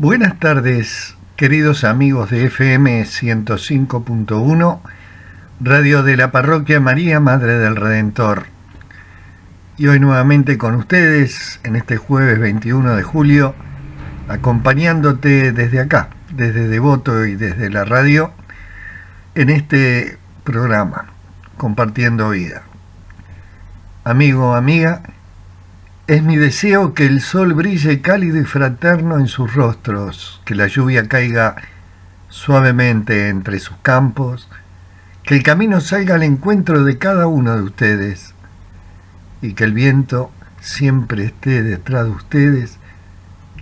Buenas tardes, queridos amigos de FM 105.1, Radio de la Parroquia María, Madre del Redentor. Y hoy nuevamente con ustedes, en este jueves 21 de julio, acompañándote desde acá, desde Devoto y desde la radio, en este programa, Compartiendo Vida. Amigo, amiga, es mi deseo que el sol brille cálido y fraterno en sus rostros, que la lluvia caiga suavemente entre sus campos, que el camino salga al encuentro de cada uno de ustedes y que el viento siempre esté detrás de ustedes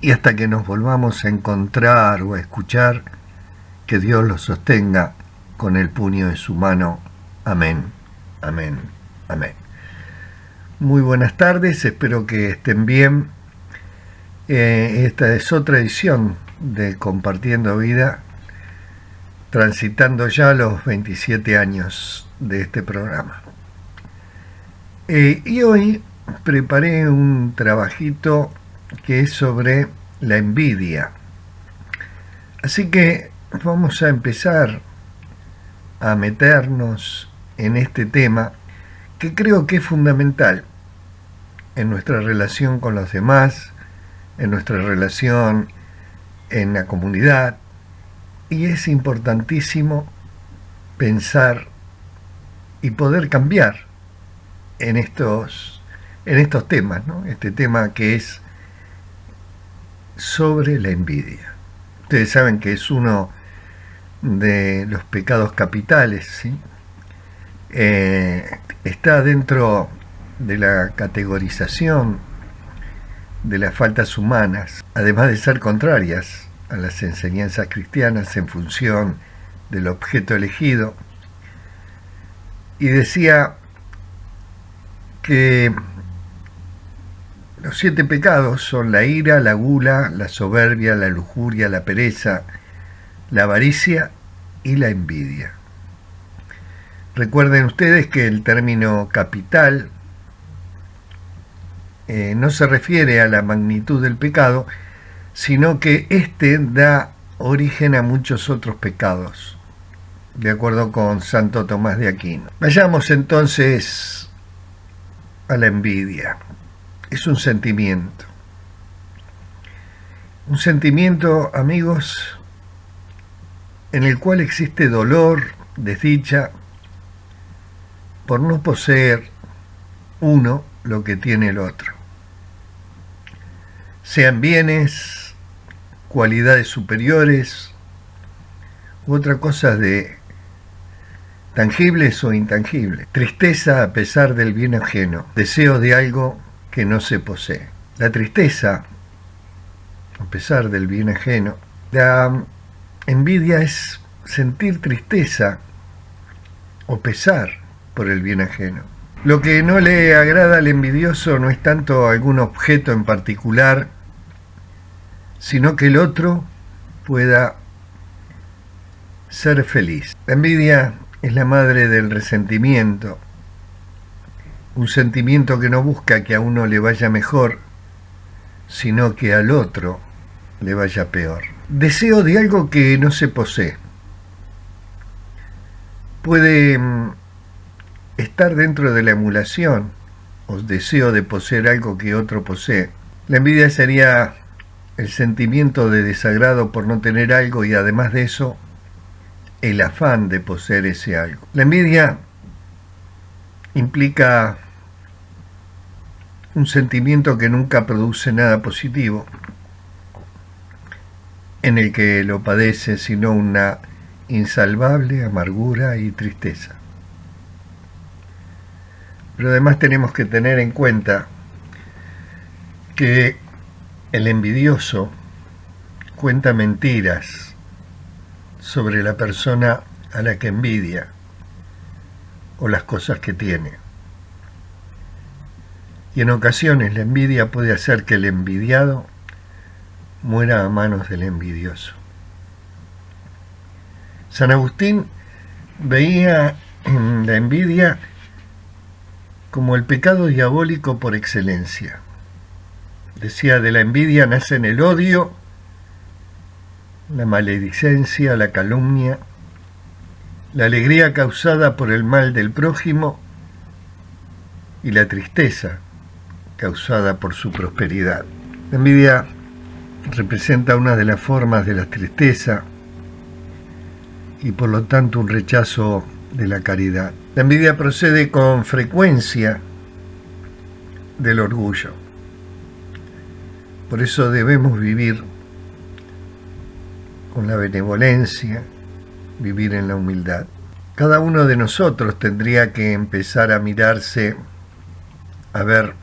y hasta que nos volvamos a encontrar o a escuchar, que Dios los sostenga con el puño de su mano. Amén, amén, amén. Muy buenas tardes, espero que estén bien. Esta es otra edición de Compartiendo Vida, transitando ya los 27 años de este programa. Y hoy preparé un trabajito que es sobre la envidia. Así que vamos a empezar a meternos en este tema que creo que es fundamental en nuestra relación con los demás, en nuestra relación en la comunidad, y es importantísimo pensar y poder cambiar en estos temas, ¿no? Este tema que es sobre la envidia. Ustedes saben que es uno de los pecados capitales, ¿sí? Está dentro de la categorización de las faltas humanas, además de ser contrarias a las enseñanzas cristianas en función del objeto elegido. Y decía que los 7 pecados son la ira, la gula, la soberbia, la lujuria, la pereza, la avaricia y la envidia. Recuerden ustedes que el término capital no se refiere a la magnitud del pecado, sino que éste da origen a muchos otros pecados, de acuerdo con Santo Tomás de Aquino. Vayamos entonces a la envidia. Es un sentimiento. Un sentimiento, amigos, en el cual existe dolor, desdicha, por no poseer uno lo que tiene el otro. Sean bienes, cualidades superiores, u otra cosa de tangibles o intangibles. Tristeza a pesar del bien ajeno, deseo de algo que no se posee. La tristeza, a pesar del bien ajeno, la envidia es sentir tristeza o pesar por el bien ajeno. Lo que no le agrada al envidioso no es tanto algún objeto en particular, sino que el otro pueda ser feliz. La envidia es la madre del resentimiento, un sentimiento que no busca que a uno le vaya mejor, sino que al otro le vaya peor. Deseo de algo que no se posee. Puede estar dentro de la emulación o deseo de poseer algo que otro posee. La envidia sería el sentimiento de desagrado por no tener algo y además de eso, el afán de poseer ese algo. La envidia implica un sentimiento que nunca produce nada positivo en el que lo padece, sino una insalvable amargura y tristeza. Pero además tenemos que tener en cuenta que el envidioso cuenta mentiras sobre la persona a la que envidia o las cosas que tiene. Y en ocasiones la envidia puede hacer que el envidiado muera a manos del envidioso. San Agustín veía en la envidia como el pecado diabólico por excelencia. Decía, de la envidia nacen el odio la maledicencia, la calumnia, la alegría causada por el mal del prójimo y la tristeza causada por su prosperidad. La envidia representa una de las formas de la tristeza y por lo tanto un rechazo de la caridad. La envidia procede con frecuencia del orgullo. Por eso debemos vivir con la benevolencia, vivir en la humildad. Cada uno de nosotros tendría que empezar a mirarse, a ver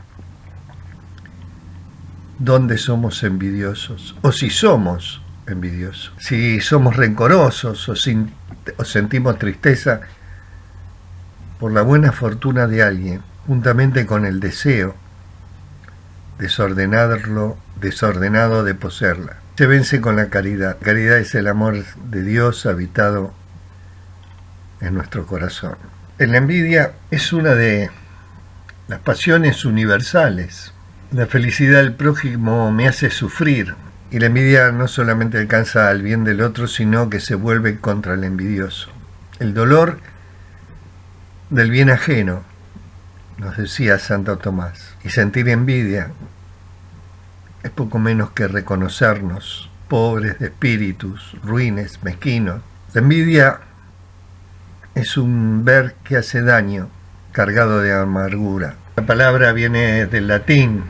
dónde somos envidiosos, o si somos envidiosos, si somos rencorosos o sentimos tristeza por la buena fortuna de alguien, juntamente con el deseo desordenado de poseerla. Se vence con la caridad. La caridad es el amor de Dios habitado en nuestro corazón. La envidia es una de las pasiones universales. La felicidad del prójimo me hace sufrir, y la envidia no solamente alcanza al bien del otro, sino que se vuelve contra el envidioso. El dolor del bien ajeno, nos decía Santo Tomás, y sentir envidia es poco menos que reconocernos pobres de espíritus, ruines, mezquinos. La envidia es un ver que hace daño, cargado de amargura. La palabra viene del latín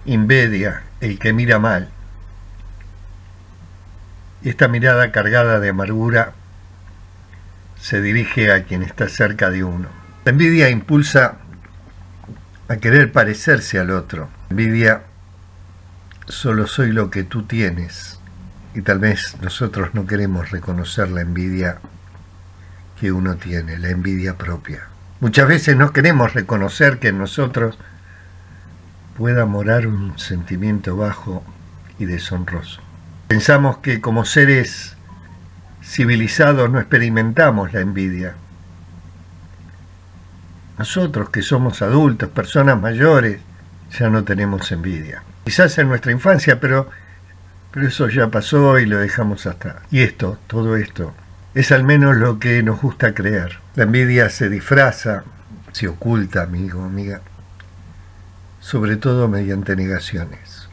invedia, el que mira mal. Y esta mirada cargada de amargura se dirige a quien está cerca de uno. La envidia impulsa a querer parecerse al otro. La envidia, solo soy lo que tú tienes. Y tal vez nosotros no queremos reconocer la envidia que uno tiene, la envidia propia. Muchas veces no queremos reconocer que en nosotros pueda morar un sentimiento bajo y deshonroso. Pensamos que como seres civilizados no experimentamos la envidia. Nosotros que somos adultos, personas mayores, ya no tenemos envidia. Quizás en nuestra infancia, pero eso ya pasó y lo dejamos hasta. Y todo esto, es al menos lo que nos gusta creer. La envidia se disfraza, se oculta, amigo, amiga, sobre todo mediante negaciones.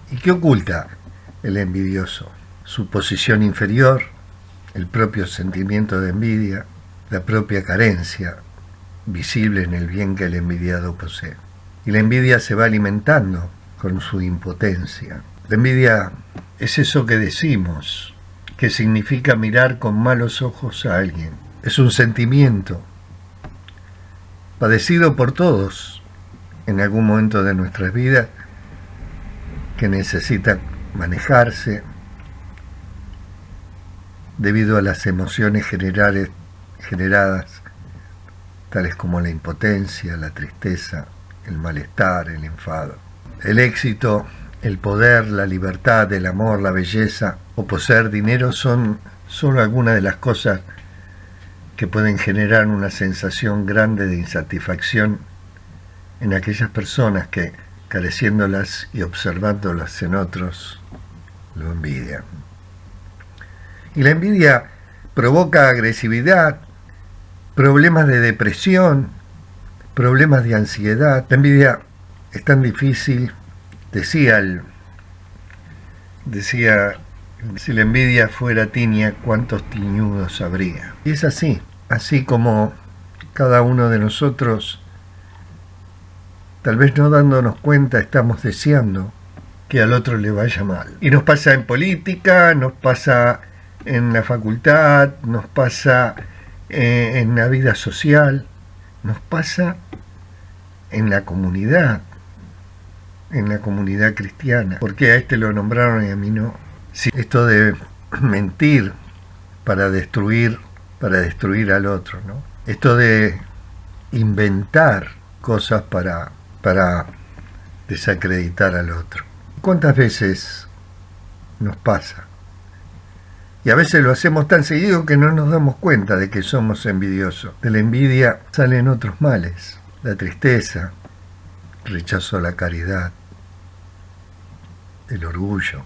¿Y qué oculta el envidioso? Su posición inferior, el propio sentimiento de envidia, la propia carencia visible en el bien que el envidiado posee. Y la envidia se va alimentando con su impotencia. La envidia es eso que decimos, que significa mirar con malos ojos a alguien. Es un sentimiento padecido por todos en algún momento de nuestras vidas, que necesita manejarse debido a las emociones generadas, tales como la impotencia, la tristeza, el malestar, el enfado. El éxito, el poder, la libertad, el amor, la belleza o poseer dinero son solo algunas de las cosas que pueden generar una sensación grande de insatisfacción en aquellas personas que, careciéndolas y observándolas en otros, lo envidian. Y la envidia provoca agresividad, problemas de depresión, problemas de ansiedad. La envidia es tan difícil, decía, si la envidia fuera tiña, ¿cuántos tiñudos habría? Y es así como cada uno de nosotros, tal vez no dándonos cuenta, estamos deseando que al otro le vaya mal. Y nos pasa en política, nos pasa en la facultad, nos pasa en la vida social, nos pasa en la comunidad cristiana. ¿Por qué a este lo nombraron y a mí no? Si esto de mentir para destruir al otro, ¿no? Esto de inventar cosas para desacreditar al otro. ¿Cuántas veces nos pasa? Y a veces lo hacemos tan seguido que no nos damos cuenta de que somos envidiosos. De la envidia salen otros males: la tristeza, rechazo a la caridad, el orgullo,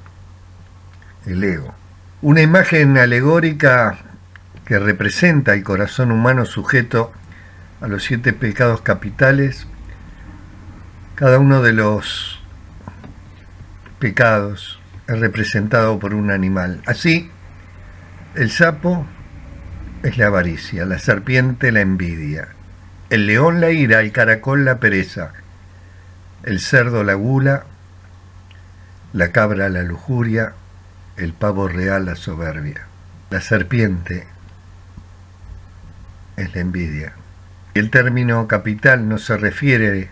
el ego. Una imagen alegórica que representa el corazón humano sujeto a los 7 pecados capitales. Cada uno de los pecados es representado por un animal. Así, el sapo es la avaricia, la serpiente la envidia, el león la ira, el caracol la pereza, el cerdo la gula, la cabra la lujuria, el pavo real la soberbia. La serpiente es la envidia. El término capital no se refiere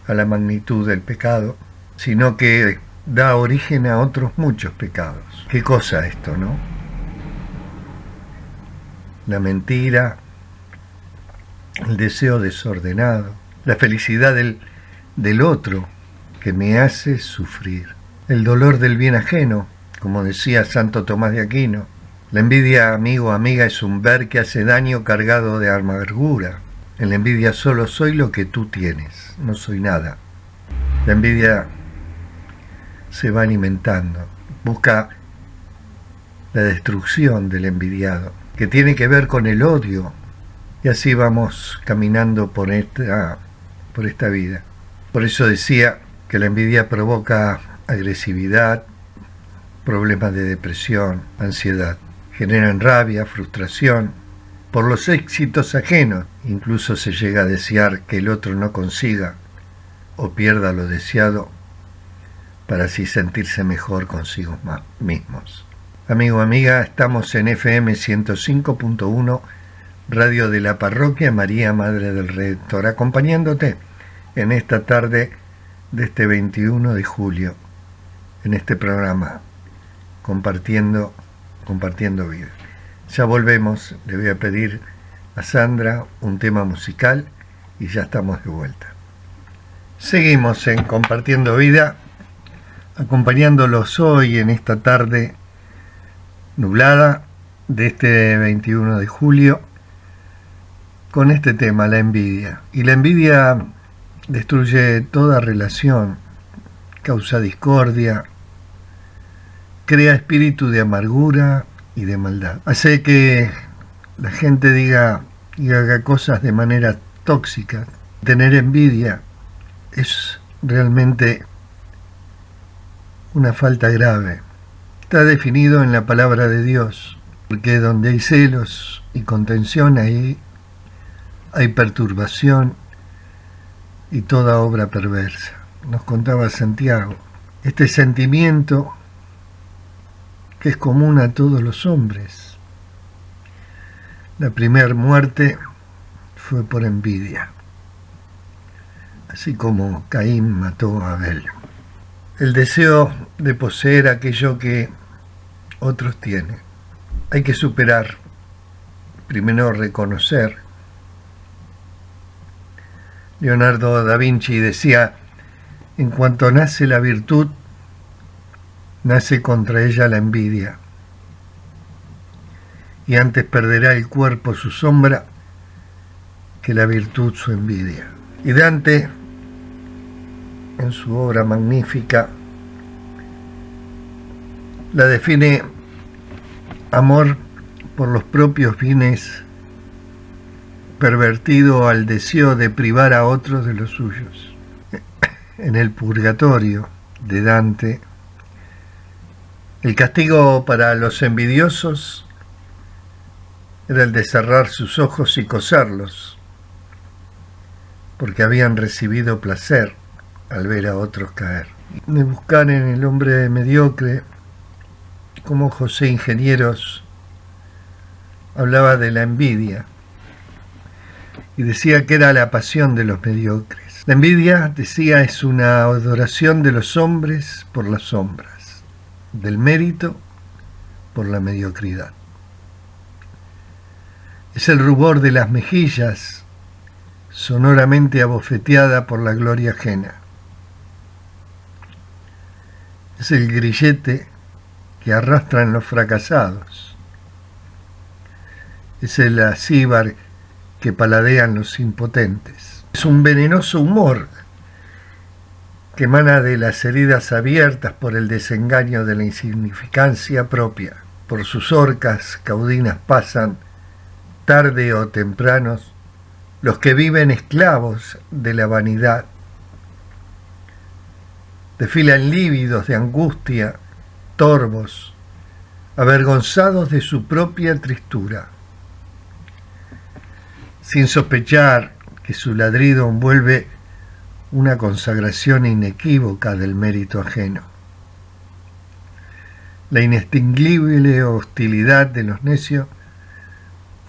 a la magnitud del pecado, sino que da origen a otros muchos pecados. ¿Qué cosa esto, no? La mentira, el deseo desordenado, la felicidad del otro que me hace sufrir, el dolor del bien ajeno, como decía Santo Tomás de Aquino. La envidia, amigo o amiga, es un ver que hace daño cargado de amargura. En la envidia solo soy lo que tú tienes, no soy nada. La envidia se va alimentando, busca la destrucción del envidiado, que tiene que ver con el odio, y así vamos caminando por esta vida. Por eso decía que la envidia provoca agresividad, problemas de depresión, ansiedad, generan rabia, frustración por los éxitos ajenos, incluso se llega a desear que el otro no consiga o pierda lo deseado para así sentirse mejor consigo mismos. Amigo, amiga, estamos en FM 105.1, Radio de la Parroquia María, Madre del Redentor, acompañándote en esta tarde de este 21 de julio, en este programa, compartiendo vida. Ya volvemos, le voy a pedir a Sandra un tema musical y ya estamos de vuelta. Seguimos en Compartiendo Vida, acompañándolos hoy en esta tarde nublada de este 21 de julio con este tema, la envidia. Y la envidia destruye toda relación, causa discordia, crea espíritu de amargura y de maldad. Hace que la gente diga y haga cosas de manera tóxica. Tener envidia es realmente una falta grave. Está definido en la palabra de Dios, porque donde hay celos y contención, ahí hay perturbación y toda obra perversa. Nos contaba Santiago, este sentimiento que es común a todos los hombres. La primera muerte fue por envidia, así como Caín mató a Abel. El deseo de poseer aquello que otros tienen. Hay que superar, primero reconocer. Leonardo da Vinci decía, en cuanto nace la virtud, nace contra ella la envidia, y antes perderá el cuerpo su sombra que la virtud su envidia. Y Dante, en su obra magnífica, la define amor por los propios bienes pervertido al deseo de privar a otros de los suyos. En el purgatorio de Dante, el castigo para los envidiosos era el de cerrar sus ojos y coserlos, porque habían recibido placer al ver a otros caer. De buscar en el hombre mediocre, como José Ingenieros hablaba de la envidia y decía que era la pasión de los mediocres. La envidia, decía, es una adoración de los hombres por las sombras, del mérito por la mediocridad. Es el rubor de las mejillas sonoramente abofeteada por la gloria ajena. Es el grillete que arrastran los fracasados. Es el acíbar que paladean los impotentes. Es un venenoso humor que emana de las heridas abiertas por el desengaño de la insignificancia propia. Por sus orcas caudinas pasan, tarde o temprano, los que viven esclavos de la vanidad. Desfilan lívidos de angustia, torvos, avergonzados de su propia tristura, sin sospechar que su ladrido envuelve una consagración inequívoca del mérito ajeno. La inextinguible hostilidad de los necios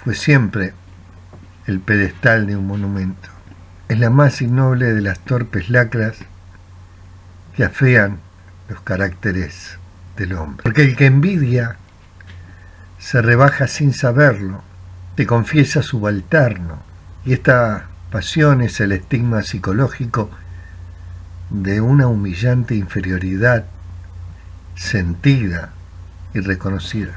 fue siempre el pedestal de un monumento. Es la más innoble de las torpes lacras que afean los caracteres del hombre. Porque el que envidia se rebaja sin saberlo, te confiesa subalterno, y esta pasión es el estigma psicológico de una humillante inferioridad sentida y reconocida.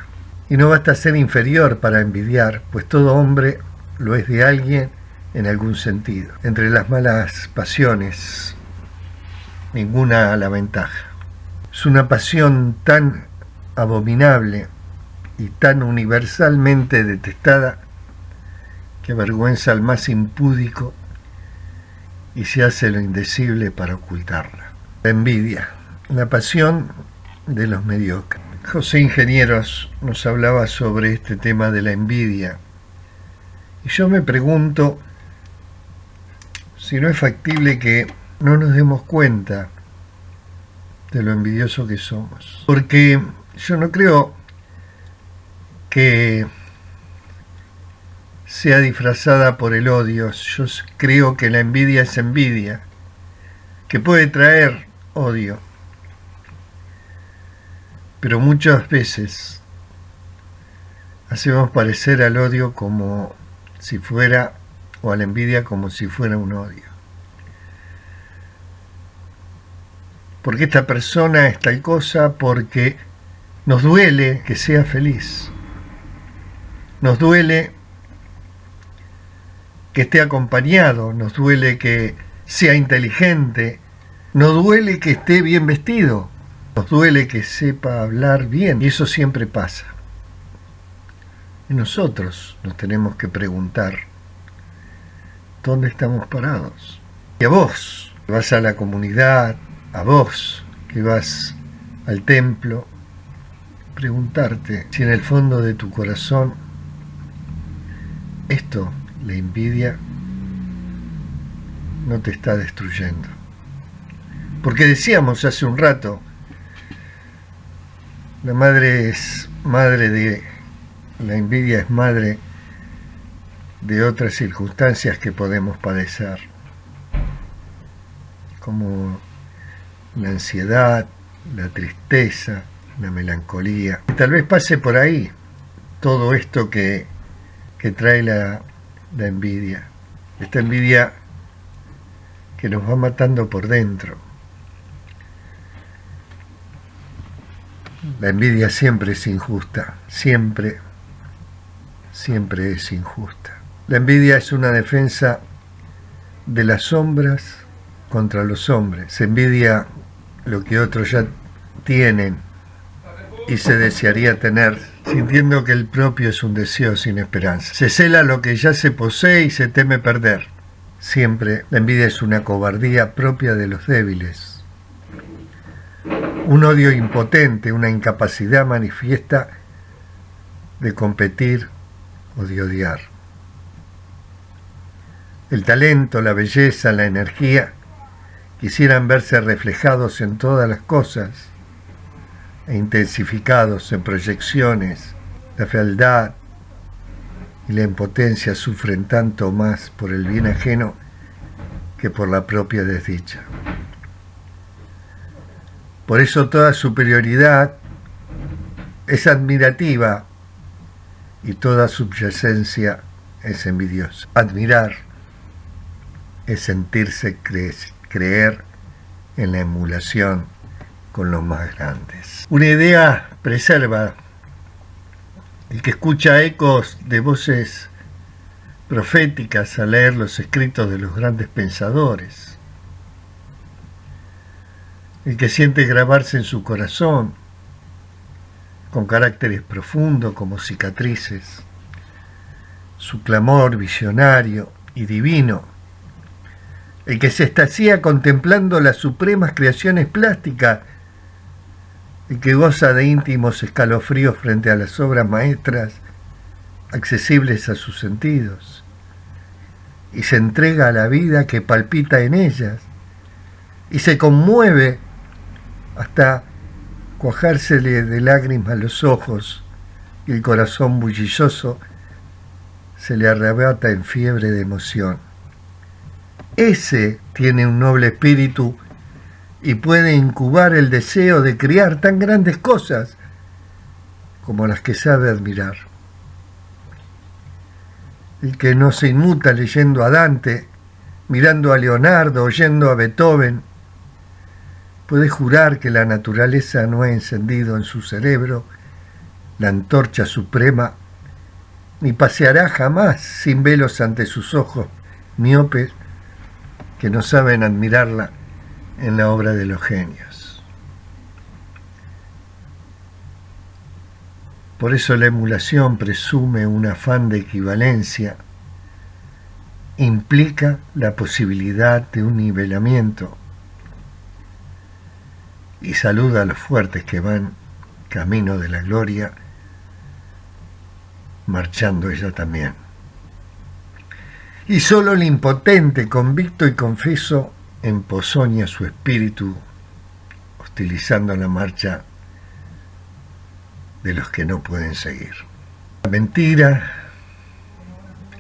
Y no basta ser inferior para envidiar, pues todo hombre lo es de alguien en algún sentido. Entre las malas pasiones, ninguna a la ventaja. Es una pasión tan abominable y tan universalmente detestada que avergüenza al más impúdico y se hace lo indecible para ocultarla. La envidia, la pasión de los mediocres. José Ingenieros nos hablaba sobre este tema de la envidia. Y yo me pregunto si no es factible que no nos demos cuenta de lo envidioso que somos. Porque yo no creo que sea disfrazada por el odio. Yo creo que la envidia es envidia, que puede traer odio. Pero muchas veces hacemos parecer al odio como si fuera, o a la envidia como si fuera un odio. Porque esta persona es tal cosa, porque nos duele que sea feliz. Nos duele que esté acompañado, nos duele que sea inteligente, nos duele que esté bien vestido, nos duele que sepa hablar bien, y eso siempre pasa. Y nosotros nos tenemos que preguntar, ¿dónde estamos parados? Y a vos, que vas a la comunidad, a vos, que vas al templo, preguntarte si en el fondo de tu corazón esto, la envidia, no te está destruyendo. Porque decíamos hace un rato, la madre es madre de, la envidia es madre de otras circunstancias que podemos padecer, como la ansiedad, la tristeza, la melancolía. Y tal vez pase por ahí todo esto que trae la envidia. Esta envidia que nos va matando por dentro. La envidia siempre es injusta, siempre es injusta. La envidia es una defensa de las sombras contra los hombres. Se envidia lo que otros ya tienen y se desearía tener, sintiendo que el propio es un deseo sin esperanza. Se cela lo que ya se posee y se teme perder. Siempre la envidia es una cobardía propia de los débiles. Un odio impotente, una incapacidad manifiesta de competir o de odiar. El talento, la belleza, la energía quisieran verse reflejados en todas las cosas e intensificados en proyecciones. La fealdad y la impotencia sufren tanto más por el bien ajeno que por la propia desdicha. Por eso toda superioridad es admirativa y toda subyacencia es envidiosa. Admirar es sentirse creer en la emulación con los más grandes. Una idea preserva el que escucha ecos de voces proféticas al leer los escritos de los grandes pensadores. el que siente grabarse en su corazón, con caracteres profundos como cicatrices, su clamor visionario y divino, el que se extasía contemplando las supremas creaciones plásticas, el que goza de íntimos escalofríos frente a las obras maestras accesibles a sus sentidos, y se entrega a la vida que palpita en ellas, y se conmueve hasta cuajársele de lágrimas los ojos, y el corazón bullicioso se le arrebata en fiebre de emoción. Ese tiene un noble espíritu y puede incubar el deseo de crear tan grandes cosas como las que sabe admirar. El que no se inmuta leyendo a Dante, mirando a Leonardo, oyendo a Beethoven, puede jurar que la naturaleza no ha encendido en su cerebro la antorcha suprema, ni paseará jamás sin velos ante sus ojos miopes que no saben admirarla en la obra de los genios. Por eso la emulación presume un afán de equivalencia, implica la posibilidad de un nivelamiento y saluda a los fuertes que van camino de la gloria, marchando ella también. Y solo el impotente, convicto y confeso, empozoña su espíritu, hostilizando la marcha de los que no pueden seguir. La mentira,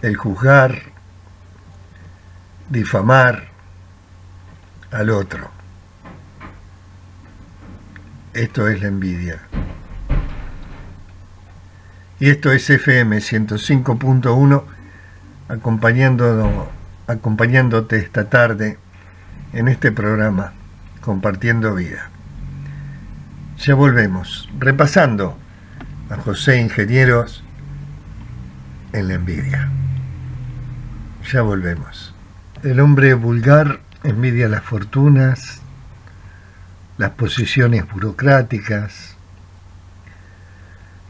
el juzgar, difamar al otro. Esto es la envidia. Y esto es FM 105.1, acompañándote esta tarde en este programa, Compartiendo Vida. Ya volvemos, repasando a José Ingenieros en la envidia. Ya volvemos. El hombre vulgar envidia las fortunas, las posiciones burocráticas,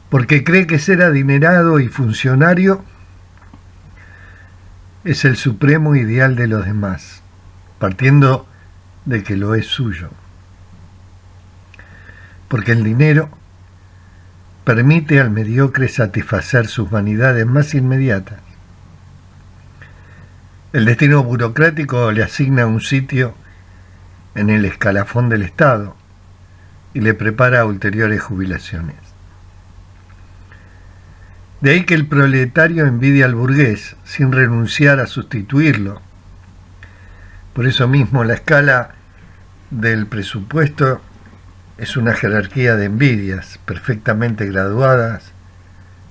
porque cree que ser adinerado y funcionario es el supremo ideal de los demás, partiendo de que lo es suyo. Porque el dinero permite al mediocre satisfacer sus vanidades más inmediatas. El destino burocrático le asigna un sitio en el escalafón del Estado y le prepara ulteriores jubilaciones. De ahí que el proletario envidia al burgués sin renunciar a sustituirlo. Por eso mismo la escala del presupuesto es una jerarquía de envidias perfectamente graduadas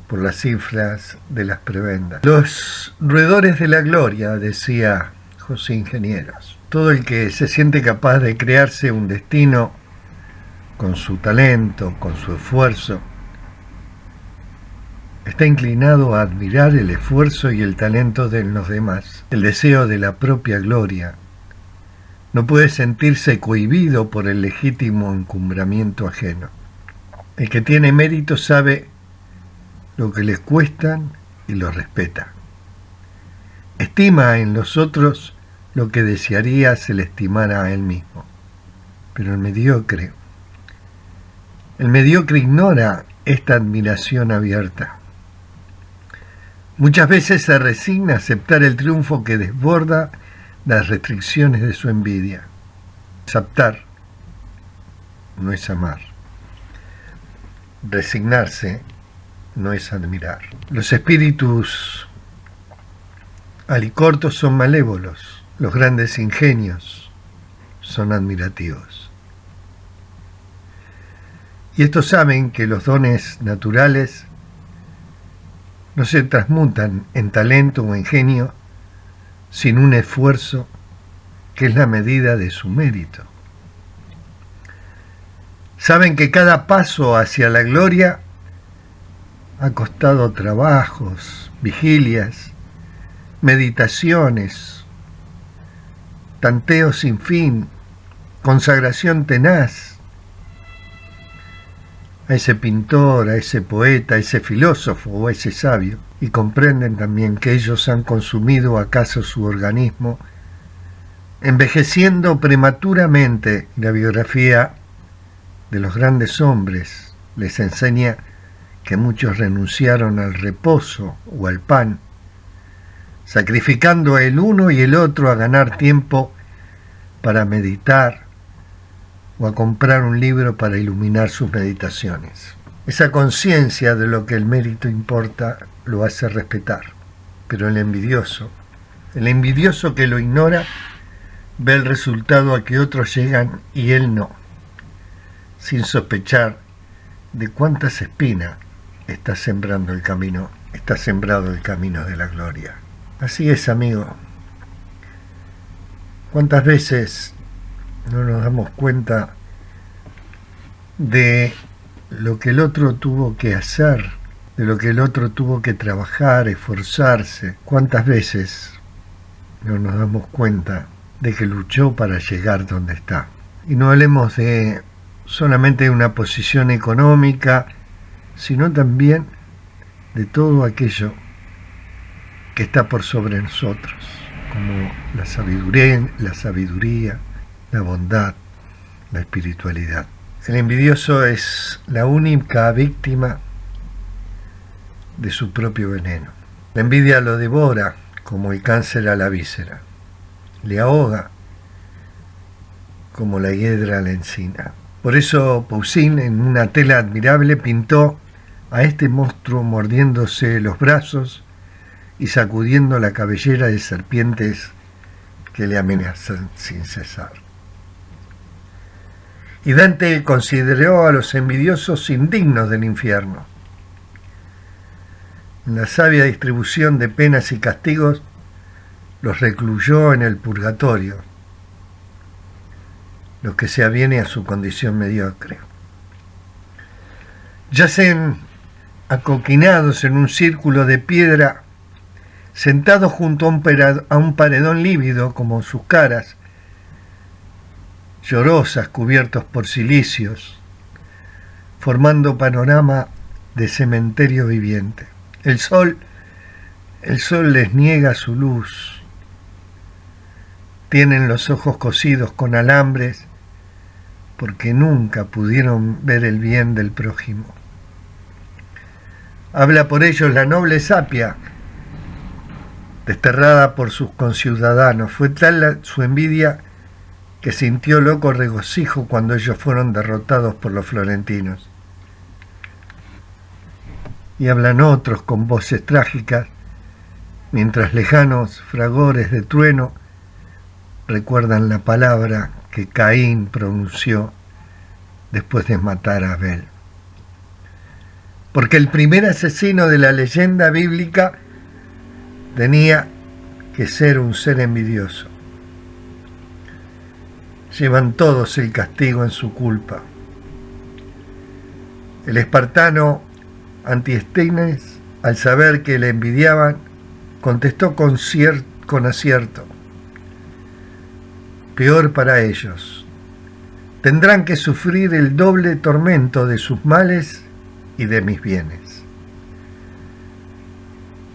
por las cifras de las prebendas. Los roedores de la gloria, decía José Ingenieros. Todo el que se siente capaz de crearse un destino con su talento, con su esfuerzo, está inclinado a admirar el esfuerzo y el talento de los demás, el deseo de la propia gloria. No puede sentirse cohibido por el legítimo encumbramiento ajeno. El que tiene mérito sabe lo que le cuestan y lo respeta. Estima en los otros lo que desearía se le estimara a él mismo. Pero el mediocre ignora esta admiración abierta. Muchas veces se resigna a aceptar el triunfo que desborda las restricciones de su envidia. Aceptar no es amar. Resignarse no es admirar. Los espíritus alicortos son malévolos. Los grandes ingenios son admirativos. Y estos saben que los dones naturales no se transmutan en talento o en genio sin un esfuerzo que es la medida de su mérito. Saben que cada paso hacia la gloria ha costado trabajos, vigilias, meditaciones, tanteos sin fin, consagración tenaz a ese pintor, a ese poeta, a ese filósofo o a ese sabio, y comprenden también que ellos han consumido acaso su organismo, envejeciendo prematuramente. La biografía de los grandes hombres les enseña que muchos renunciaron al reposo o al pan, sacrificando el uno y el otro a ganar tiempo para meditar o a comprar un libro para iluminar sus meditaciones. Esa conciencia de lo que el mérito importa lo hace respetar, pero el envidioso que lo ignora, ve el resultado a que otros llegan y él no, sin sospechar de cuántas espinas está sembrado el camino de la gloria. Así es, amigo. ¿Cuántas veces no nos damos cuenta de lo que el otro tuvo que hacer, de lo que el otro tuvo que trabajar, esforzarse? ¿Cuántas veces no nos damos cuenta de que luchó para llegar donde está? Y no hablemos de solamente de una posición económica, sino también de todo aquello que está por sobre nosotros, como la sabiduría, la bondad, la espiritualidad. El envidioso es la única víctima de su propio veneno. La envidia lo devora como el cáncer a la víscera, le ahoga como la hiedra a la encina. Por eso Poussin, en una tela admirable, pintó a este monstruo mordiéndose los brazos y sacudiendo la cabellera de serpientes que le amenazan sin cesar. Y Dante consideró a los envidiosos indignos del infierno. En la sabia distribución de penas y castigos, los recluyó en el purgatorio, lo que se aviene a su condición mediocre. Yacen acoquinados en un círculo de piedra, sentados junto a un paredón lívido como sus caras, llorosas, cubiertos por cilicios, formando panorama de cementerio viviente. El sol les niega su luz. Tienen los ojos cosidos con alambres porque nunca pudieron ver el bien del prójimo. Habla por ellos la noble Sapia, desterrada por sus conciudadanos. Fue tal su envidia que sintió loco regocijo cuando ellos fueron derrotados por los florentinos. Y hablan otros con voces trágicas, mientras lejanos fragores de trueno recuerdan la palabra que Caín pronunció después de matar a Abel. Porque el primer asesino de la leyenda bíblica tenía que ser un ser envidioso. Llevan todos el castigo en su culpa. El espartano Antisténes, al saber que le envidiaban, contestó con acierto: peor para ellos. Tendrán que sufrir el doble tormento de sus males y de mis bienes.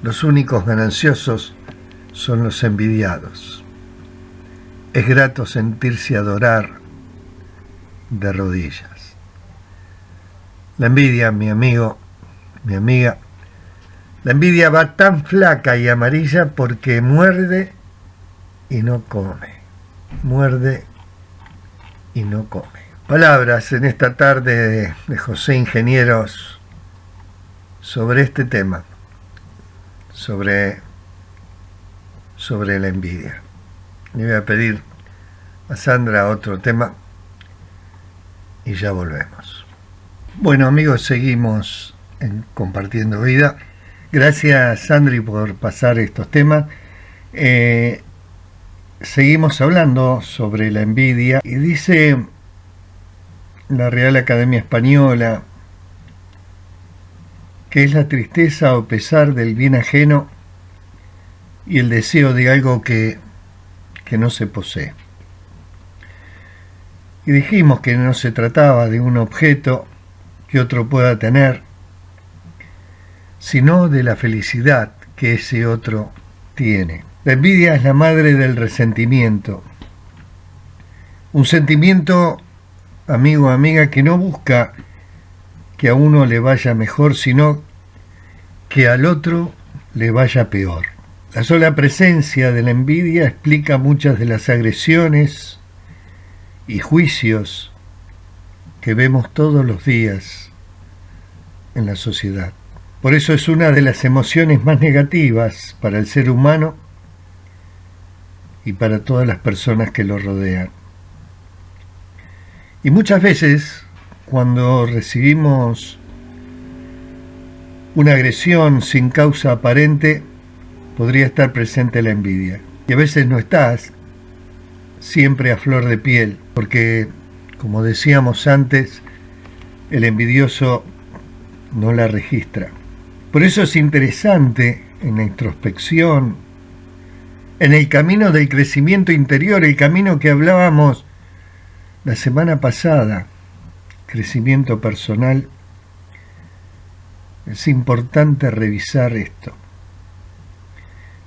Los únicos gananciosos son los envidiados. Es grato sentirse adorar de rodillas. La envidia, mi amigo, mi amiga, la envidia va tan flaca y amarilla porque muerde y no come. Muerde y no come. Palabras en esta tarde de José Ingenieros sobre este tema, sobre la envidia. Le voy a pedir a Sandra otro tema y ya volvemos. Bueno, amigos, seguimos compartiendo vida. Gracias, Sandri, por pasar estos temas. Seguimos hablando sobre la envidia y dice la Real Academia Española que es la tristeza o pesar del bien ajeno y el deseo de algo que no se posee. Y dijimos que no se trataba de un objeto que otro pueda tener, sino de la felicidad que ese otro tiene. La envidia es la madre del resentimiento. Un sentimiento, amigo o amiga, que no busca que a uno le vaya mejor, sino que al otro le vaya peor. La sola presencia de la envidia explica muchas de las agresiones y juicios que vemos todos los días en la sociedad. Por eso es una de las emociones más negativas para el ser humano y para todas las personas que lo rodean. Y muchas veces, cuando recibimos una agresión sin causa aparente, podría estar presente la envidia. Y a veces no estás siempre a flor de piel, porque, como decíamos antes, el envidioso no la registra. Por eso es interesante en la introspección, en el camino del crecimiento interior, el camino que hablábamos la semana pasada, crecimiento personal, es importante revisar esto.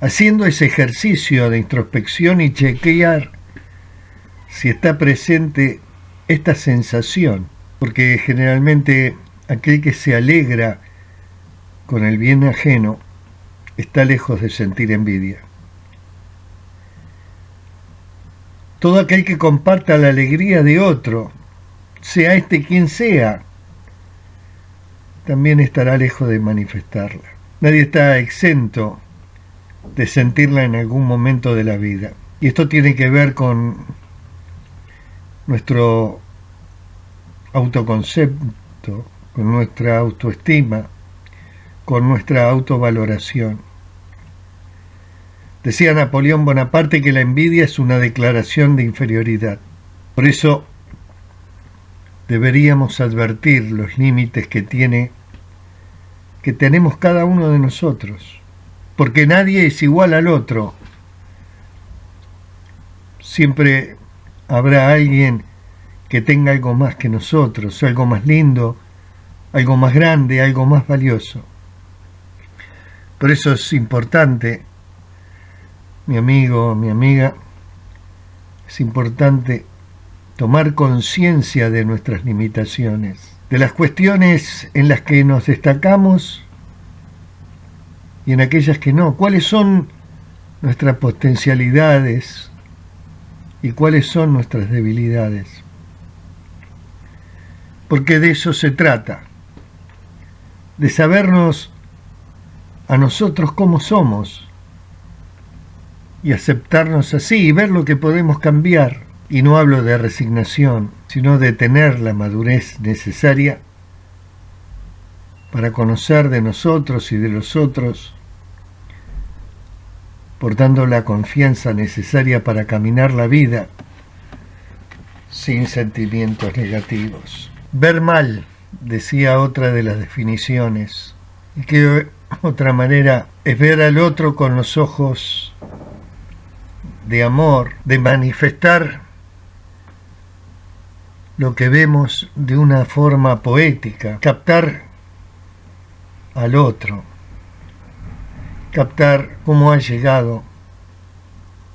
Haciendo ese ejercicio de introspección y chequear si está presente esta sensación, porque generalmente aquel que se alegra con el bien ajeno está lejos de sentir envidia. Todo aquel que comparta la alegría de otro, sea este quien sea, también estará lejos de manifestarla. Nadie está exento de sentirla en algún momento de la vida. Y esto tiene que ver con nuestro autoconcepto, con nuestra autoestima, con nuestra autovaloración. Decía Napoleón Bonaparte que la envidia es una declaración de inferioridad. Por eso deberíamos advertir los límites que tenemos cada uno de nosotros, porque nadie es igual al otro. Siempre habrá alguien que tenga algo más que nosotros, algo más lindo, algo más grande, algo más valioso. Por eso es importante, mi amigo, mi amiga, es importante tomar conciencia de nuestras limitaciones, de las cuestiones en las que nos destacamos y en aquellas que no. ¿Cuáles son nuestras potencialidades y cuáles son nuestras debilidades? Porque de eso se trata, de sabernos a nosotros cómo somos y aceptarnos así y ver lo que podemos cambiar. Y no hablo de resignación, sino de tener la madurez necesaria para conocer de nosotros y de los otros, portando la confianza necesaria para caminar la vida sin sentimientos negativos. Ver mal, decía otra de las definiciones, y que otra manera es ver al otro con los ojos de amor, de manifestar lo que vemos de una forma poética, captar al otro, captar cómo ha llegado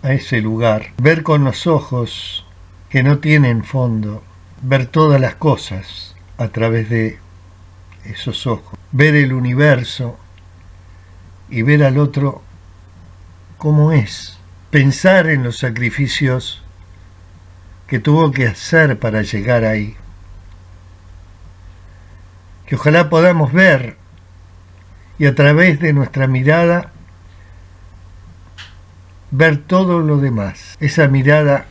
a ese lugar, ver con los ojos que no tienen fondo, ver todas las cosas a través de esos ojos, ver el universo y ver al otro como es, pensar en los sacrificios que tuvo que hacer para llegar ahí, que ojalá podamos ver y a través de nuestra mirada ver todo lo demás, esa mirada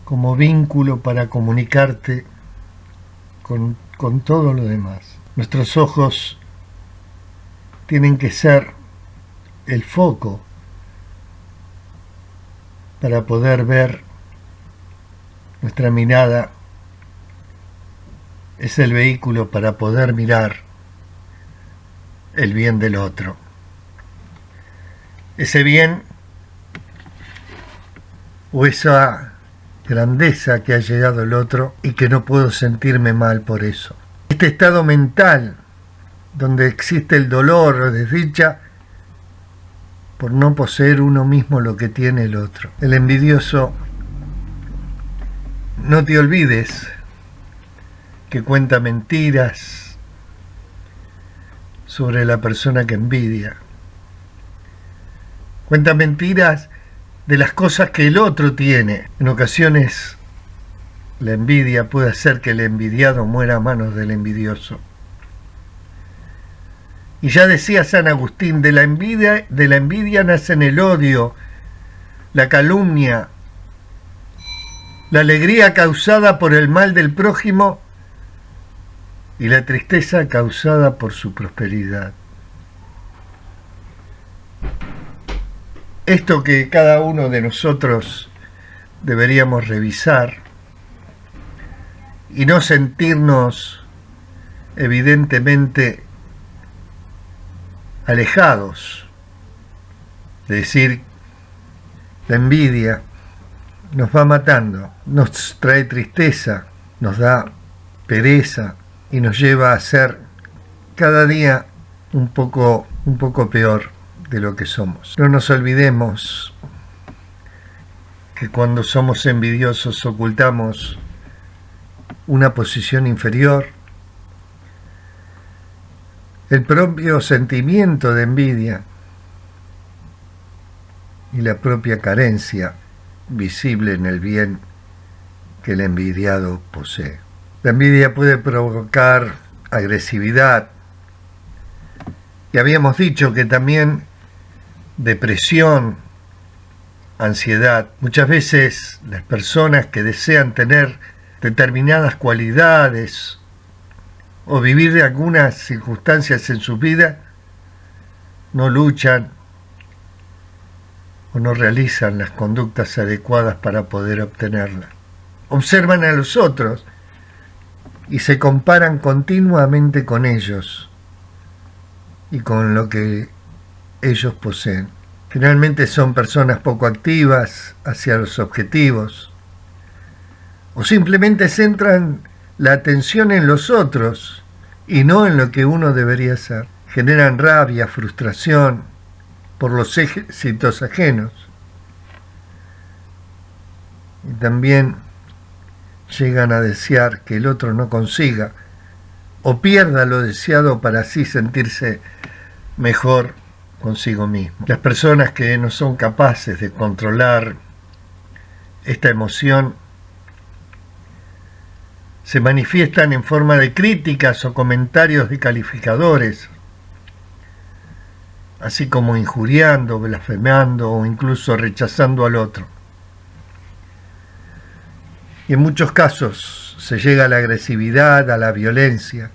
como vínculo para comunicarte con todo lo demás. Nuestros ojos tienen que ser el foco para poder ver. Nuestra mirada es el vehículo para poder mirar el bien del otro. Ese bien o esa grandeza que ha llegado el otro y que no puedo sentirme mal por eso. Este estado mental donde existe el dolor o desdicha por no poseer uno mismo lo que tiene el otro. El envidioso, no te olvides que cuenta mentiras sobre la persona que envidia. Cuenta mentiras de las cosas que el otro tiene. En ocasiones la envidia puede hacer que el envidiado muera a manos del envidioso. Y ya decía San Agustín, de la envidia nacen el odio, la calumnia, la alegría causada por el mal del prójimo y la tristeza causada por su prosperidad. Esto que cada uno de nosotros deberíamos revisar y no sentirnos evidentemente alejados, de decir, la envidia nos va matando, nos trae tristeza, nos da pereza y nos lleva a ser cada día un poco peor de lo que somos. No nos olvidemos que cuando somos envidiosos ocultamos una posición inferior. El propio sentimiento de envidia y la propia carencia visible en el bien que el envidiado posee. La envidia puede provocar agresividad y habíamos dicho que también depresión, ansiedad. Muchas veces las personas que desean tener determinadas cualidades o vivir de algunas circunstancias en su vida no luchan o no realizan las conductas adecuadas para poder obtenerla. Observan a los otros y se comparan continuamente con ellos y con lo que ellos poseen. Generalmente son personas poco activas hacia los objetivos o simplemente centran la atención en los otros y no en lo que uno debería ser. Generan rabia, frustración por los éxitos ajenos y también llegan a desear que el otro no consiga o pierda lo deseado para así sentirse mejor consigo mismo. Las personas que no son capaces de controlar esta emoción se manifiestan en forma de críticas o comentarios descalificadores, así como injuriando, blasfemando o incluso rechazando al otro. Y en muchos casos se llega a la agresividad, a la violencia.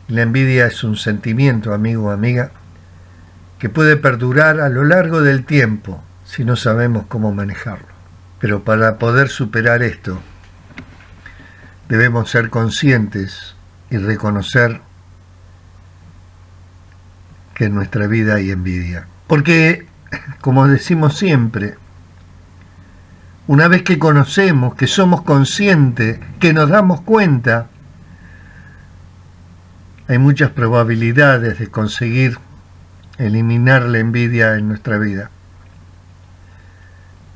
La envidia es un sentimiento, amigo o amiga, que puede perdurar a lo largo del tiempo si no sabemos cómo manejarlo. Pero para poder superar esto, debemos ser conscientes y reconocer que en nuestra vida hay envidia. Porque, como decimos siempre, una vez que conocemos, que somos conscientes, que nos damos cuenta, hay muchas probabilidades de conseguir eliminar la envidia en nuestra vida.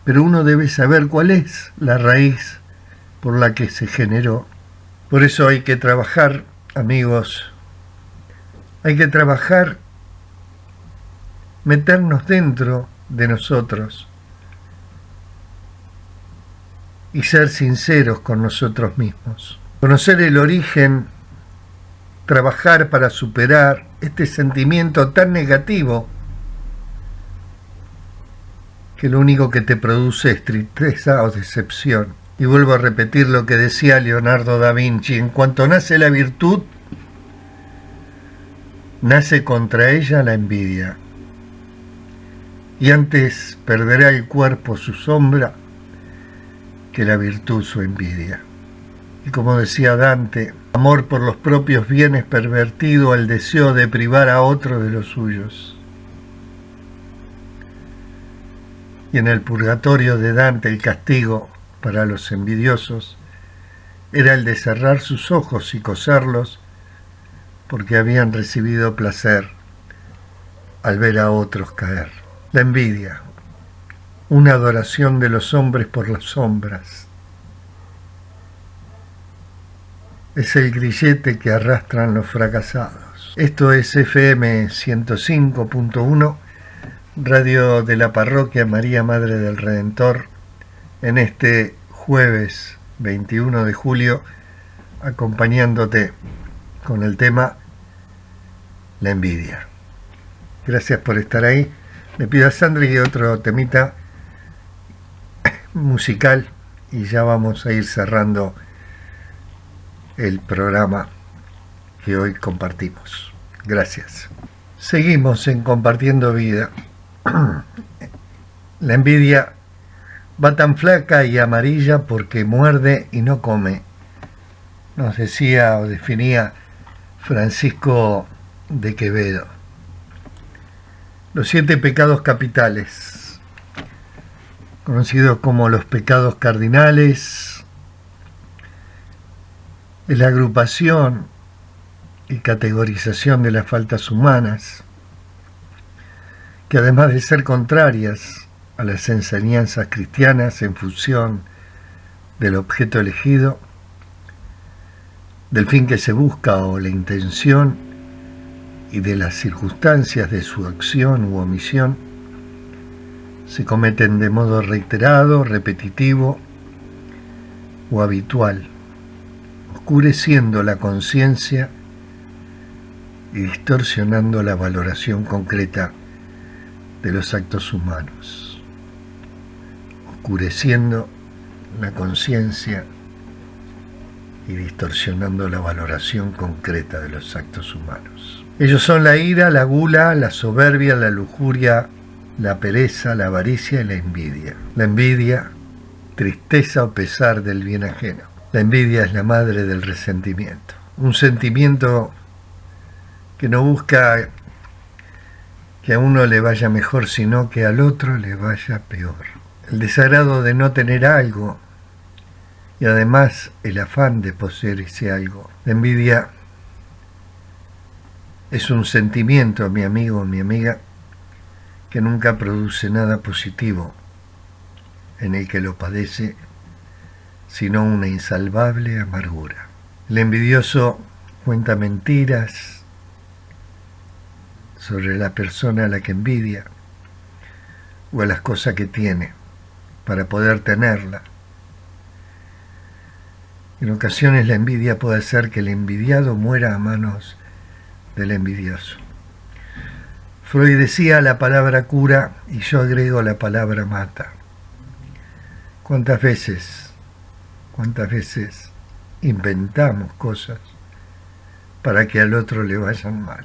Pero uno debe saber cuál es la raíz por la que se generó. Por eso hay que trabajar, amigos, hay que trabajar, meternos dentro de nosotros y ser sinceros con nosotros mismos. Conocer el origen, trabajar para superar este sentimiento tan negativo que lo único que te produce es tristeza o decepción. Y vuelvo a repetir lo que decía Leonardo da Vinci: en cuanto nace la virtud, nace contra ella la envidia. Y antes perderá el cuerpo su sombra que la virtud su envidia. Y como decía Dante, amor por los propios bienes pervertido al deseo de privar a otro de los suyos. Y en el purgatorio de Dante el castigo para los envidiosos era el de cerrar sus ojos y coserlos porque habían recibido placer al ver a otros caer. La envidia, una adoración de los hombres por las sombras, es el grillete que arrastran los fracasados. Esto es FM 105.1, Radio de la Parroquia María Madre del Redentor, en este jueves 21 de julio, acompañándote con el tema La envidia. Gracias por estar ahí. Le pido a Sandra que otro temita musical y ya vamos a ir cerrando el programa que hoy compartimos. Gracias. Seguimos en Compartiendo Vida. La envidia va tan flaca y amarilla porque muerde y no come. Nos decía o definía Francisco de Quevedo. Los 7 pecados capitales, conocidos como los pecados cardinales, es la agrupación y categorización de las faltas humanas, que además de ser contrarias a las enseñanzas cristianas en función del objeto elegido, del fin que se busca o la intención y de las circunstancias de su acción u omisión, se cometen de modo reiterado, repetitivo o habitual, oscureciendo la conciencia y distorsionando la valoración concreta de los actos humanos, oscureciendo la conciencia y distorsionando la valoración concreta de los actos humanos. Ellos son la ira, la gula, la soberbia, la lujuria, la pereza, la avaricia y la envidia. La envidia, tristeza o pesar del bien ajeno. La envidia es la madre del resentimiento. Un sentimiento que no busca que a uno le vaya mejor, sino que al otro le vaya peor. El desagrado de no tener algo y además el afán de poseer ese algo. La envidia es un sentimiento, mi amigo o mi amiga, que nunca produce nada positivo en el que lo padece, sino una insalvable amargura. El envidioso cuenta mentiras sobre la persona a la que envidia o a las cosas que tiene para poder tenerla. En ocasiones la envidia puede hacer que el envidiado muera a manos del envidioso. Freud decía la palabra cura y yo agrego la palabra mata. ¿Cuántas veces inventamos cosas para que al otro le vayan mal?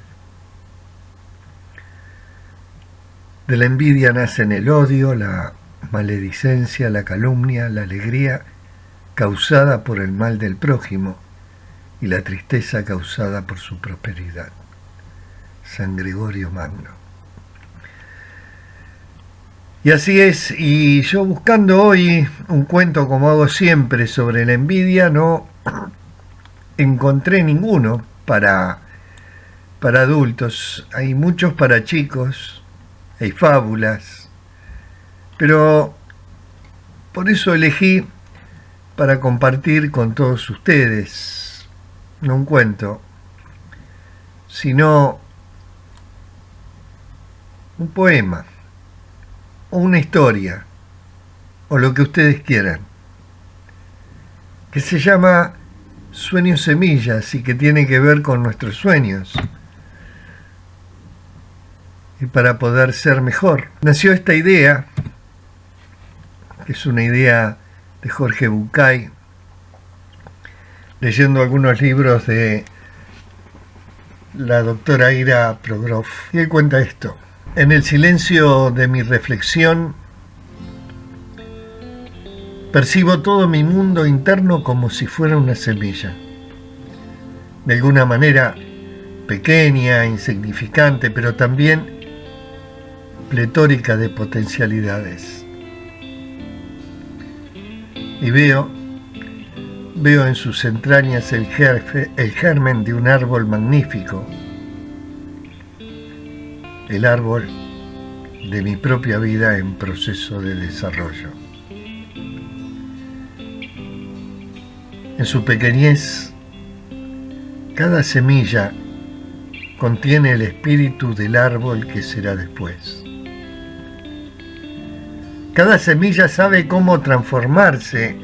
De la envidia nacen el odio, la maledicencia, la calumnia, la alegría causada por el mal del prójimo y la tristeza causada por su prosperidad. San Gregorio Magno. Y así es, y yo buscando hoy un cuento como hago siempre sobre la envidia, no encontré ninguno para adultos. Hay muchos para chicos, hay fábulas, pero por eso elegí para compartir con todos ustedes, no un cuento, sino un poema, o una historia, o lo que ustedes quieran, que se llama Sueños Semillas y que tiene que ver con nuestros sueños. Y para poder ser mejor, nació esta idea, que es una idea de Jorge Bucay, leyendo algunos libros de la doctora Ira Progroff. Y él cuenta esto: en el silencio de mi reflexión, percibo todo mi mundo interno como si fuera una semilla. De alguna manera pequeña, insignificante, pero también pletórica de potencialidades. y veo en sus entrañas el germen de un árbol magnífico, el árbol de mi propia vida en proceso de desarrollo. En su pequeñez, cada semilla contiene el espíritu del árbol que será después. Cada semilla sabe cómo transformarse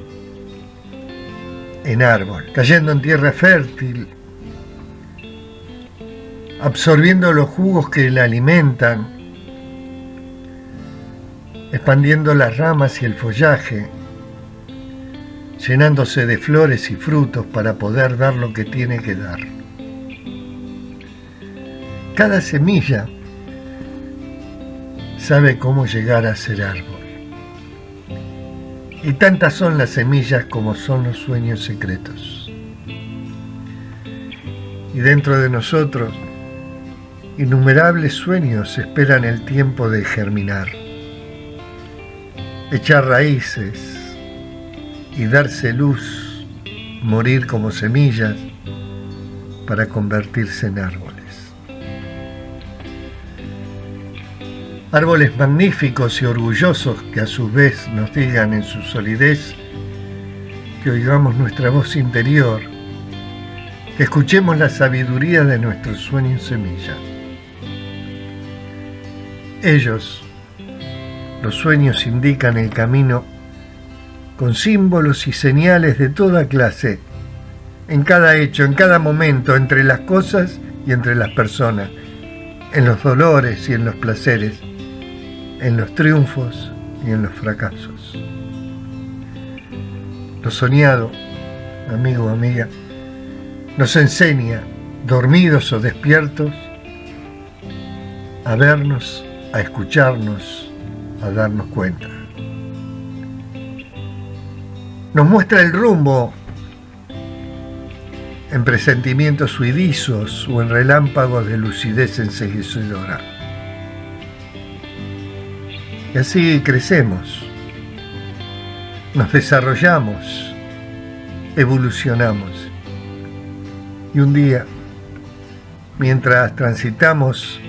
en árbol, cayendo en tierra fértil, absorbiendo los jugos que la alimentan, expandiendo las ramas y el follaje, llenándose de flores y frutos para poder dar lo que tiene que dar. Cada semilla sabe cómo llegar a ser árbol. Y tantas son las semillas como son los sueños secretos. Y dentro de nosotros, innumerables sueños esperan el tiempo de germinar, echar raíces y darse luz, morir como semillas para convertirse en árboles. Árboles magníficos y orgullosos que a su vez nos digan en su solidez que oigamos nuestra voz interior, que escuchemos la sabiduría de nuestros sueños semilla. Ellos, los sueños, indican el camino con símbolos y señales de toda clase, en cada hecho, en cada momento, entre las cosas y entre las personas, en los dolores y en los placeres, en los triunfos y en los fracasos. Lo soñado, amigo o amiga, nos enseña, dormidos o despiertos, a vernos, a escucharnos, a darnos cuenta. Nos muestra el rumbo en presentimientos huidizos o en relámpagos de lucidez enseguecedora. Y así crecemos, nos desarrollamos, evolucionamos. Y un día, mientras transitamos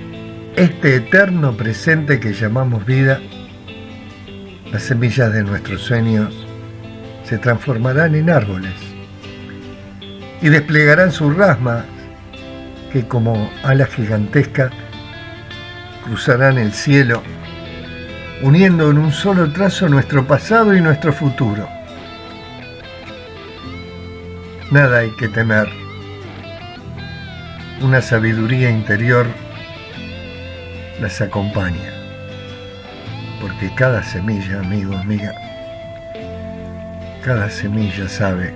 este eterno presente que llamamos vida, las semillas de nuestros sueños se transformarán en árboles y desplegarán sus ramas que como alas gigantescas cruzarán el cielo, uniendo en un solo trazo nuestro pasado y nuestro futuro. Nada hay que temer. Una sabiduría interior las acompaña, porque cada semilla, amigo, amiga, cada semilla sabe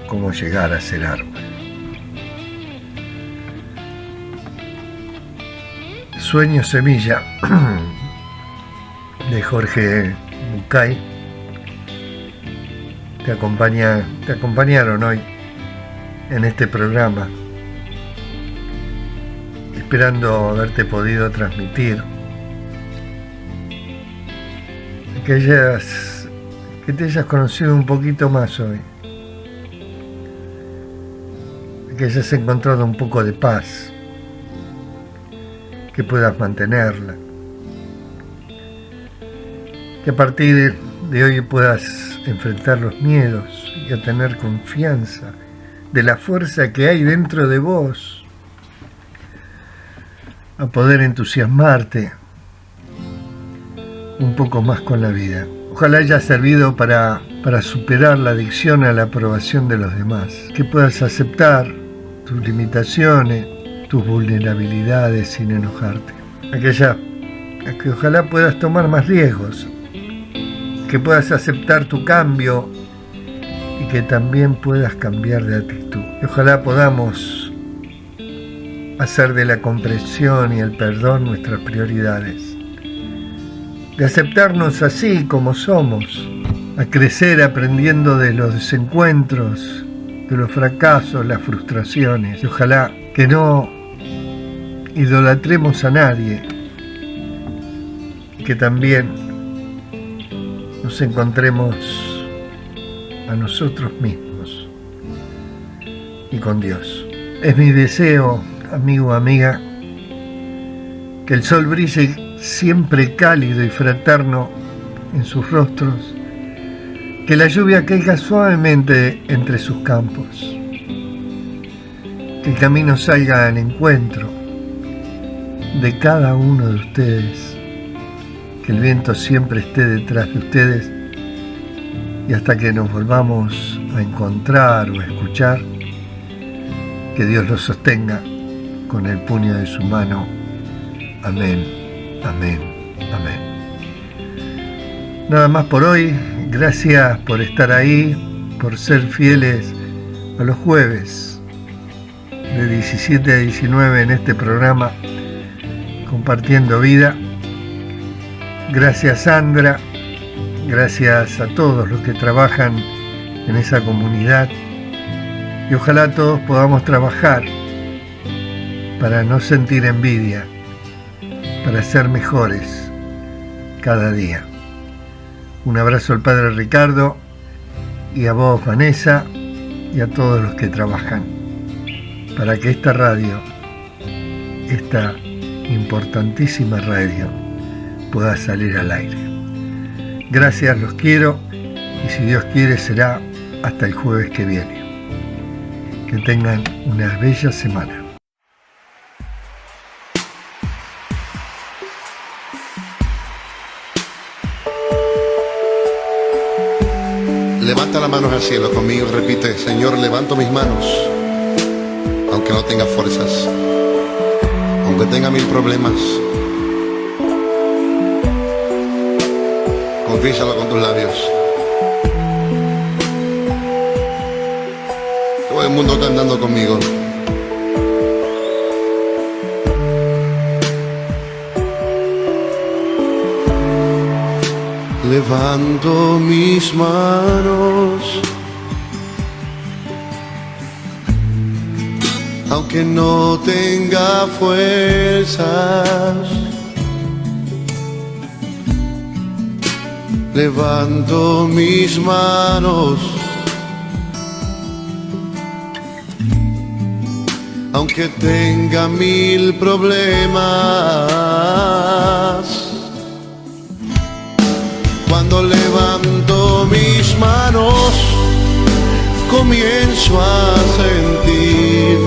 cómo llegar a ser árbol. Sueño Semilla de Jorge Bucay te acompañaron hoy en este programa, esperando haberte podido transmitir que te hayas conocido un poquito más hoy, que hayas encontrado un poco de paz, que puedas mantenerla, que a partir de hoy puedas enfrentar los miedos y a tener confianza de la fuerza que hay dentro de vos, a poder entusiasmarte un poco más con la vida. Ojalá haya servido para superar la adicción a la aprobación de los demás, que puedas aceptar tus limitaciones, tus vulnerabilidades sin enojarte. Que ojalá puedas tomar más riesgos, que puedas aceptar tu cambio y que también puedas cambiar de actitud. Y ojalá podamos hacer de la comprensión y el perdón nuestras prioridades, de aceptarnos así como somos, a crecer aprendiendo de los desencuentros, de los fracasos, las frustraciones. Y ojalá que no idolatremos a nadie, que también nos encontremos a nosotros mismos y con Dios. Es mi deseo, amigo, amiga, que el sol brille siempre cálido y fraterno en sus rostros, que la lluvia caiga suavemente entre sus campos, que el camino salga al encuentro de cada uno de ustedes, que el viento siempre esté detrás de ustedes y hasta que nos volvamos a encontrar o a escuchar, que Dios los sostenga con el puño de su mano. Amén, amén, amén. Nada más por hoy. Gracias por estar ahí, por ser fieles a los jueves de 17 a 19 en este programa Compartiendo Vida. Gracias, Sandra. Gracias a todos los que trabajan en esa comunidad. Y ojalá todos podamos trabajar para no sentir envidia, para ser mejores cada día. Un abrazo al Padre Ricardo y a vos, Vanessa, y a todos los que trabajan para que esta radio, esta importantísima radio, pueda salir al aire. Gracias, los quiero, y si Dios quiere será hasta el jueves que viene. Que tengan una bella semana. Levanta las manos al cielo conmigo, repite: Señor, levanto mis manos, aunque no tenga fuerzas, aunque tenga 1000 problemas. Confiésalo con tus labios. Todo el mundo cantando conmigo. Levanto mis manos, aunque no tenga fuerzas. Levanto mis manos, aunque tenga 1000 problemas. Cuando levanto mis manos, comienzo a sentir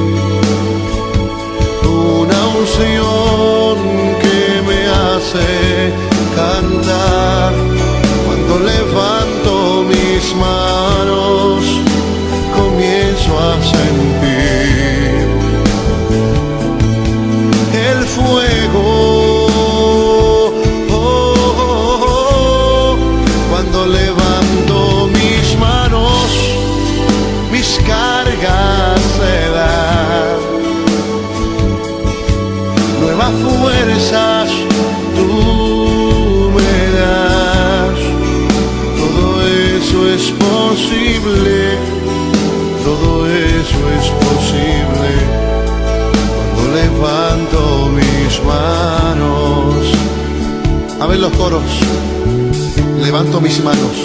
una unción que me hace cantar. Cuando levanto mis manos, comienzo a sentir el fuego. Cuando levanto mis manos, mis cargas se dan. Nuevas fuerzas tú me das. Todo eso es posible, todo eso es posible. Cuando levanto mis manos. A ver los coros. Levanto mis manos,